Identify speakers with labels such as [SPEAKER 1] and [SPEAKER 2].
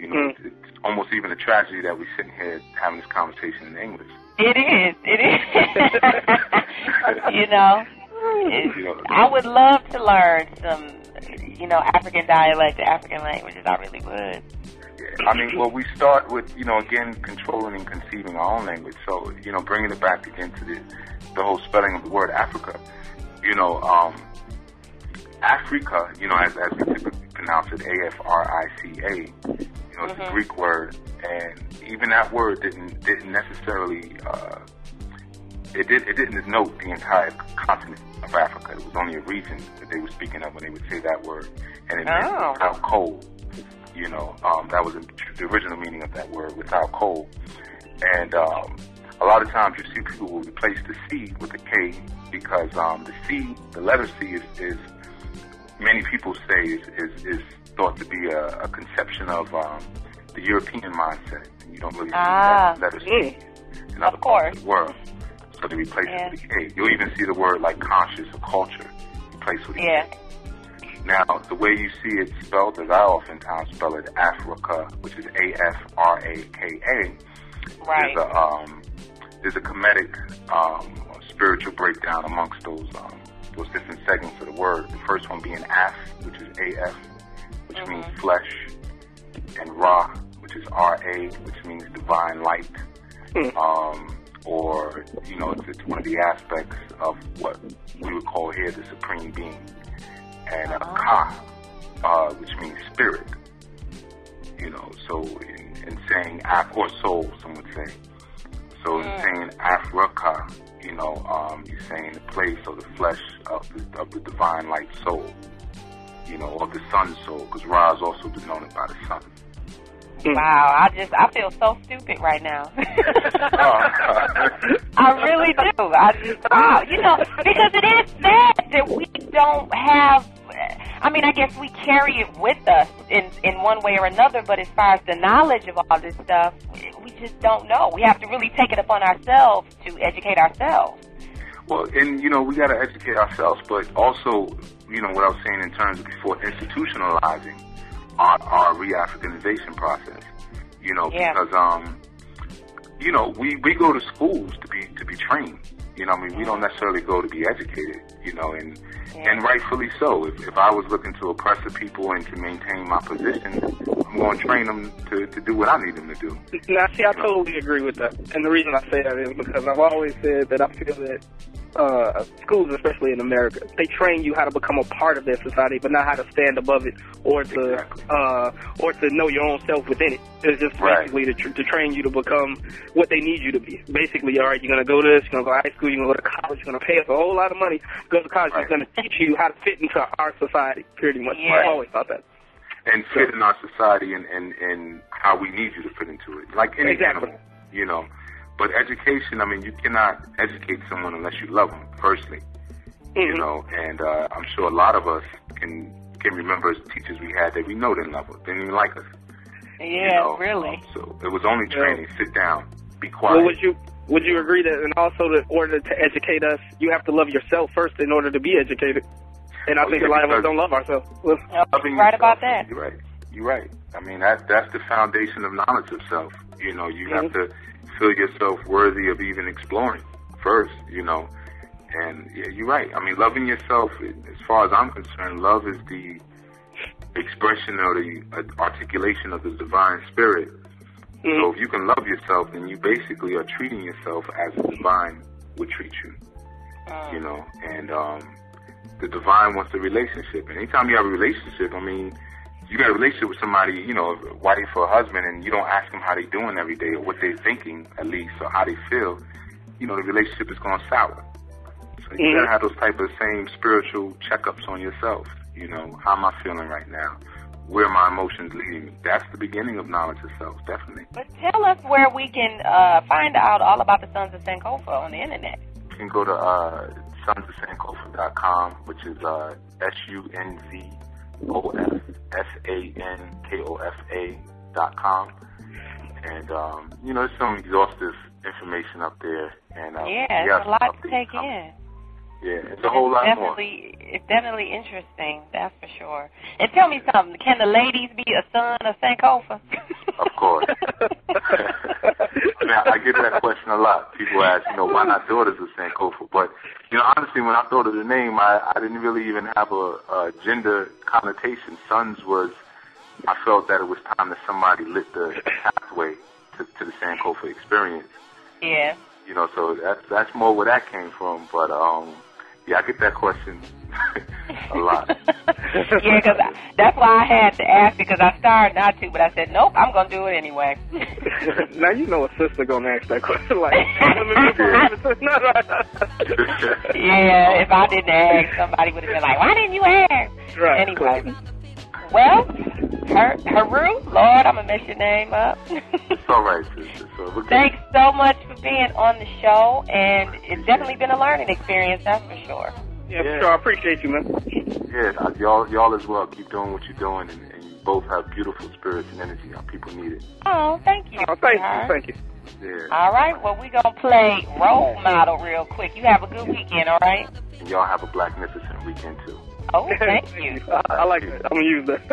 [SPEAKER 1] You know, it's almost even a tragedy that we're sitting here having this conversation in English.
[SPEAKER 2] It is. You know, I would love to learn some, you know, African dialect, African languages. I really would.
[SPEAKER 1] Yeah, I mean, well, we start with, you know, again, controlling and conceiving our own language. So, you know, bringing it back again to the whole spelling of the word Africa. You know, Africa, you know, as we typically pronounce it, A-F-R-I-C-A, you know, it's a Greek word, and even that word didn't necessarily, it didn't denote the entire continent of Africa. It was only a region that they were speaking of when they would say that word, and it meant without coal. You know, that was the original meaning of that word, without coal. And a lot of times you see people will replace the C with a K because the C, the letter C is many people say is thought to be a conception of the European mindset. And you don't really see that letter C in other parts of the world. So they replace it with a K. You'll even see the word like conscious or culture replaced with a K. Now, the way you see it spelled, as I oftentimes spell it, Africa, which is A-F-R-A-K-A, there's a comedic spiritual breakdown amongst those different segments of the word. The first one being Af, which is A-F, which means flesh, and Ra, which is R-A, which means divine light. Or, you know, it's one of the aspects of what we would call here the supreme being. And Ka, which means spirit. You know, so in saying or soul, some would say. So in saying Africa, you know, you're saying the place or the flesh of the divine light soul. You know, or the sun soul, because Ra is also denoted by the sun.
[SPEAKER 2] Wow, I feel so stupid right now. I really do. You know, because it is sad that we don't have, I mean, I guess we carry it with us in one way or another, but as far as the knowledge of all this stuff, we just don't know. We have to really take it upon ourselves to educate ourselves.
[SPEAKER 1] Well, and, you know, we got to educate ourselves, but also, you know, what I was saying in terms of before institutionalizing our re-Africanization process, you know, because, you know, we go to schools to be trained, you know, I mean, we don't necessarily go to be educated, you know, and rightfully so. If I was looking to oppress the people and to maintain my position, I'm going to train them to do what I need them to do.
[SPEAKER 3] Now, see, I totally agree with that. And the reason I say that is because I've always said that I feel that schools, especially in America, they train you how to become a part of their society, but not how to stand above it or to know your own self within it. It's just basically to train you to become what they need you to be. Basically, all right, you're going to go to this, you're going to go to high school, you're going to go to college, you're going to pay us a whole lot of money to go to college. It's going to teach you how to fit into our society, pretty much. I've always thought that.
[SPEAKER 1] And fit in our society and how we need you to fit into it. Like any animal, you know. But education, I mean, you cannot educate someone unless you love them, firstly. You know, and I'm sure a lot of us can remember as teachers we had that we know didn't love us, didn't even like us.
[SPEAKER 2] Yeah,
[SPEAKER 1] you know?
[SPEAKER 2] really.
[SPEAKER 1] So it was only training, sit down, be quiet.
[SPEAKER 3] Well, would you agree that, and also in order to educate us, you have to love yourself first in order to be educated? And I think a lot of us don't love ourselves.
[SPEAKER 2] Right about that.
[SPEAKER 1] You're right. I mean, that's the foundation of knowledge of self. You know, you have to feel yourself worthy of even exploring first, you know. And, yeah, you're right. I mean, loving yourself, as far as I'm concerned, love is the expression or the articulation of the divine spirit. So if you can love yourself, then you basically are treating yourself as the divine would treat you, you know. And the divine wants a relationship. And anytime you have a relationship, I mean, you got a relationship with somebody, you know, a wife or a husband, and you don't ask them how they're doing every day or what they're thinking, at least, or how they feel, you know, the relationship is going sour. So you got to have those type of same spiritual checkups on yourself. You know, how am I feeling right now? Where are my emotions leading me? That's the beginning of knowledge of self, definitely.
[SPEAKER 2] But tell us where we can find out all about the Sunz of Sankofa on the internet.
[SPEAKER 1] You can go to sunzofsankofa.com, which is SUNZOFSANKOFA.com. And, you know, there's some exhaustive information up there. And
[SPEAKER 2] it's a lot to take in.
[SPEAKER 1] Yeah, it's a whole lot more.
[SPEAKER 2] It's definitely interesting, that's for sure. And tell me something, can the ladies be a son of Sankofa?
[SPEAKER 1] Of course. I get that question a lot. People ask, why not Daughters of Sankofa? But, honestly, when I thought of the name, I didn't really even have a gender connotation. Sunz was, I felt that it was time that somebody lit the pathway to the Sankofa experience.
[SPEAKER 2] Yeah.
[SPEAKER 1] So that's more where that came from. But, yeah, I get that question a lot.
[SPEAKER 2] Yeah, because that's why I had to ask, because I started not to, but I said, nope, I'm going to do it anyway.
[SPEAKER 3] Now you know a sister going to ask that question. Like,
[SPEAKER 2] yeah, if I didn't ask, somebody would have been like, why didn't you ask?
[SPEAKER 3] Right.
[SPEAKER 2] Anyway. Well, Hru, Lord, I'm going to mess your name up.
[SPEAKER 1] It's all right, sister. So
[SPEAKER 2] thanks so much for being on the show, and it's definitely been a learning experience, that's for sure.
[SPEAKER 3] Yeah, for sure. I appreciate you, man.
[SPEAKER 1] Yeah, y'all as well. Keep doing what you're doing, and you both have beautiful spirits and energy. People need it.
[SPEAKER 2] Oh, thank you.
[SPEAKER 3] Oh, thank you.
[SPEAKER 1] Yeah.
[SPEAKER 2] All right, well, we're going to play Role Model real quick. You have a good weekend, all right?
[SPEAKER 1] And y'all have a Blacknificent weekend, too.
[SPEAKER 2] Oh, thank you.
[SPEAKER 3] I like that. I'm going to use that.